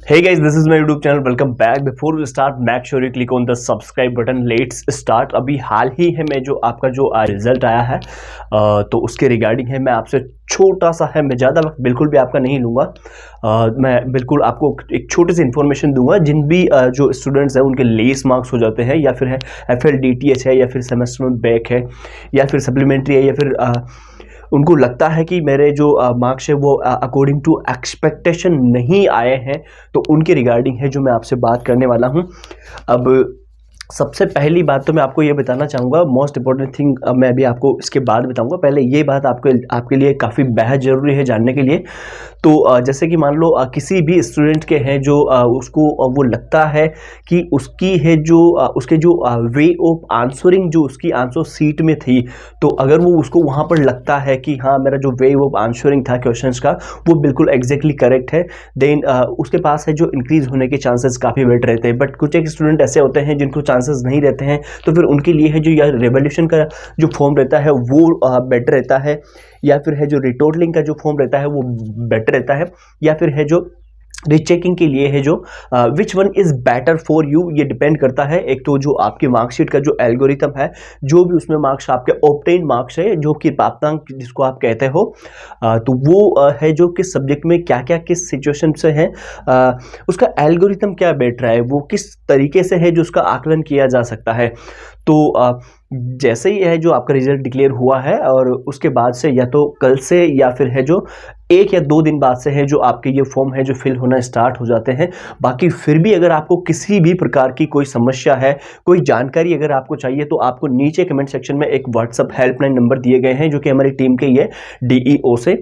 Hey guys, this is my YouTube channel. Welcome back. Before we start, make sure you click on the subscribe button. Let's start. अभी हाल ही है मैं जो आपका जो result आया है तो उसके रिगार्डिंग है मैं आपसे छोटा सा है, मैं ज़्यादा वक्त बिल्कुल भी आपका नहीं लूँगा। मैं बिल्कुल आपको एक छोटी सी इन्फॉर्मेशन दूंगा। जिन भी जो स्टूडेंट्स हैं उनके लेस मार्क्स हो जाते हैं या फिर है FLDTH है या फिर सेमेस्टर में बैक है या फिर सप्लीमेंट्री है या फिर उनको लगता है कि मेरे जो मार्क्स है वो अकॉर्डिंग टू एक्सपेक्टेशन नहीं आए हैं, तो उनके रिगार्डिंग है जो मैं आपसे बात करने वाला हूं। अब सबसे पहली बात तो मैं आपको ये बताना चाहूँगा, मोस्ट इंपॉर्टेंट थिंग मैं अभी आपको इसके बाद बताऊँगा। पहले ये बात आपके लिए काफ़ी बेहद ज़रूरी है जानने के लिए। तो जैसे कि मान लो किसी भी स्टूडेंट के हैं जो उसको वो लगता है कि उसकी है जो उसके जो वे ऑफ आंसरिंग जो उसकी आंसर सीट में थी, तो अगर वो उसको वहाँ पर लगता है कि हाँ मेरा जो वे ऑफ आंसरिंग था क्वेश्चंस का वो बिल्कुल एग्जैक्टली करेक्ट है, देन उसके पास है जो इंक्रीज होने के चांसेस काफ़ी बेटर रहते हैं। बट कुछ एक स्टूडेंट ऐसे होते हैं जिनको चांसेस नहीं रहते हैं, तो फिर उनके लिए है जो यह रिवोल्यूशन का जो फॉर्म रहता है वो बेटर रहता है, या फिर है जो रिटोटलिंग का जो फॉर्म रहता है वो बेटर रहता है, या फिर है जो रीचेकिंग के लिए है जो which one is better for you. ये डिपेंड करता है एक तो जो आपकी मार्कशीट का जो एल्गोरिथम है, जो भी उसमें मार्क्स आपके ऑब्टेन मार्क्स है जो कि प्राप्तांक जिसको आप कहते हो, तो वो है जो किस सब्जेक्ट में क्या क्या किस सिचुएशन से है, उसका एल्गोरिथम क्या बैठ रहा है, वो किस तरीके से है जो उसका आकलन किया जा सकता है। तो जैसे ही है जो आपका रिजल्ट डिक्लेयर हुआ है और उसके बाद से या तो कल से या फिर है जो 1 या 2 दिन बाद से है जो आपके ये फॉर्म है जो फिल होना स्टार्ट हो जाते हैं। बाकी फिर भी अगर आपको किसी भी प्रकार की कोई समस्या है, कोई जानकारी अगर आपको चाहिए, तो आपको नीचे कमेंट सेक्शन में एक व्हाट्सअप हेल्पलाइन नंबर दिए गए हैं जो कि हमारी टीम के ही है, DEO से,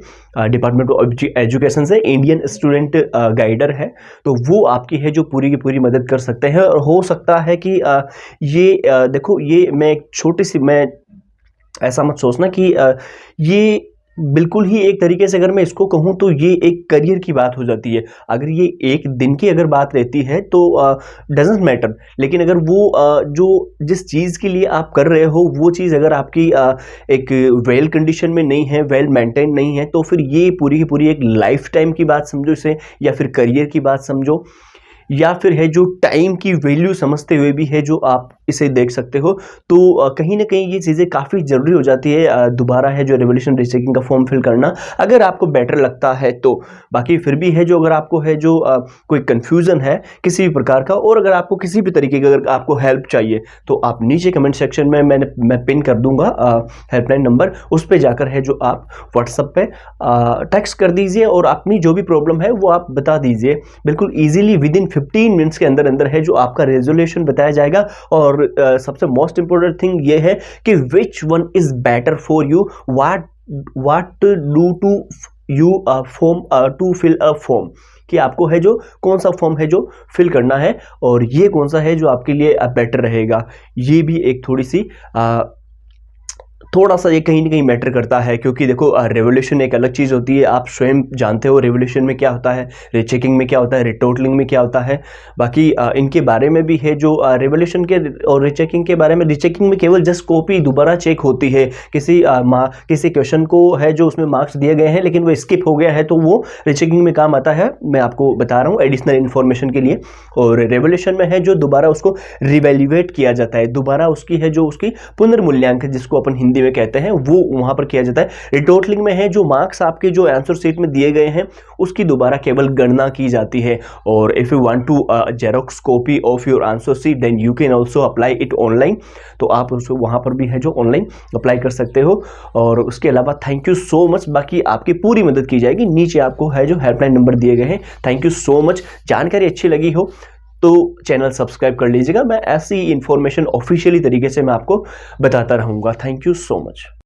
डिपार्टमेंट ऑफ एजुकेशन से, इंडियन स्टूडेंट गाइडर है। तो वो आपकी है जो पूरी की पूरी मदद कर सकते हैं। और हो सकता है कि ये देखो, ये मैं एक छोटी सी, मैं ऐसा मत सोचना कि ये बिल्कुल ही एक तरीके से अगर मैं इसको कहूँ तो ये एक करियर की बात हो जाती है। अगर ये एक दिन की अगर बात रहती है तो डजेंट मैटर, लेकिन अगर वो जो जिस चीज़ के लिए आप कर रहे हो वो चीज़ अगर आपकी एक वेल कंडीशन में नहीं है, वेल मेंटेन नहीं है, तो फिर ये पूरी की पूरी एक लाइफ टाइम की बात समझो इसे, या फिर करियर की बात समझो, या फिर है जो टाइम की वैल्यू समझते हुए भी है जो आप इसे देख सकते हो। तो कहीं ना कहीं ये चीज़ें काफ़ी ज़रूरी हो जाती है दोबारा है जो रिवोल्यूशन रीचेकिंग का फॉर्म फिल करना, अगर आपको बेटर लगता है तो। बाकी फिर भी है जो अगर आपको है जो कोई कन्फ्यूज़न है किसी भी प्रकार का, और अगर आपको किसी भी तरीके की अगर आपको हेल्प चाहिए, तो आप नीचे कमेंट सेक्शन में मैं पिन कर दूंगा हेल्पलाइन नंबर, उस पर जाकर है जो आप व्हाट्सएप पे टेक्स्ट कर दीजिए और अपनी जो भी प्रॉब्लम है वो आप बता दीजिए। बिल्कुल ईजिली विद इन 15 मिनट्स के अंदर अंदर है जो आपका रेजोल्यूशन बताया जाएगा। और सबसे मोस्ट इंपोर्टेंट थिंग ये है कि which one is better for you, what do to you form to fill a form, कि आपको है जो कौन सा फॉर्म है जो फिल करना है और ये कौन सा है जो आपके लिए बेटर रहेगा। ये भी एक थोड़ा सा ये कहीं ना कहीं मैटर करता है, क्योंकि देखो रिवोल्यूशन एक अलग चीज़ होती है, आप स्वयं जानते हो रिवोल्यूशन में क्या होता है, रीचेकिंग में क्या होता है, रिटोटलिंग में क्या होता है। बाकी इनके बारे में भी है जो रिवोल्यूशन के और रीचेकिंग के बारे में, रीचेकिंग में केवल जस्ट कॉपी दोबारा चेक होती है, किसी क्वेश्चन को है जो उसमें मार्क्स दिए गए हैं लेकिन वो स्किप हो गया है, तो वो रीचेकिंग में काम आता है। मैं आपको बता रहा हूँ एडिशनल इन्फॉर्मेशन के लिए। और रिवोल्यूशन में है जो दोबारा उसको रिवैल्यूएट किया जाता है, दोबारा उसकी है जो उसकी पुनर्मूल्यांकन जिसको अपन हिंदी में कहते हैं वो वहां पर किया जाता है। रिटोटलिंग में है जो मार्क्स आपके जो आंसर शीट में दिए गए हैं उसकी दोबारा केवल गणना की जाती है। और if you want to xerox copy of your answer sheet then you can also apply it online, तो आप उसको वहां पर भी है जो ऑनलाइन अप्लाई कर सकते हो। और उसके अलावा थैंक यू सो मच, बाकी आपकी पूरी मदद की जाएगी। नीचे आपको है जो हेल्पलाइन नंबर दिए गए हैं। Thank you so much. जानकारी अच्छी लगी हो तो चैनल सब्सक्राइब कर लीजिएगा। मैं ऐसी इंफॉर्मेशन ऑफिशियली तरीके से मैं आपको बताता रहूँगा। Thank you so much.